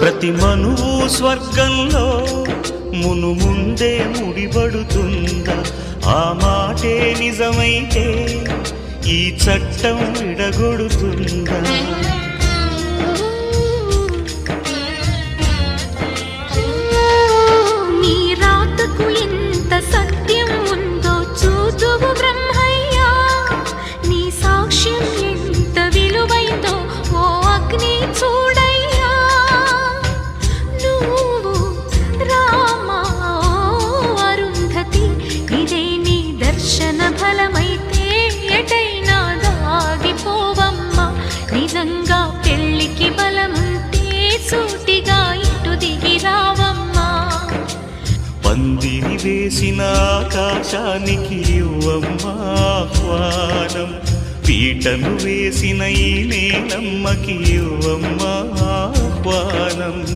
ప్రతి మనువు స్వర్గంలో ముందే ముడిపడుతుందా? ఆ మాటే నిజమైతే ఈ చట్టం విడగొడుతుందా? నీ రాతకు ఎంత సత్యం ఉందో చూదువు బ్రహ్మయ్యా, నీ సాక్ష్యం ఎంత విలువైందో ఓ అగ్ని చూడయ్యా. నువ్వు రామా అరుంధతి, ఇదే నీ దర్శన ఫలమైతే ఎటైనా దాగిపోవమ్మా. నిజంగా పెళ్లికి బలముంటే సూటిగా ఇటు దిగి రావమ్మా. పందిని వేసిన ఆకాశానికి ఇవ్వమ్మా ఆహ్వానం, పీటను వేసిన ఈ నేలమ్మకి ఇవ్వమ్మా ఆహ్వానం.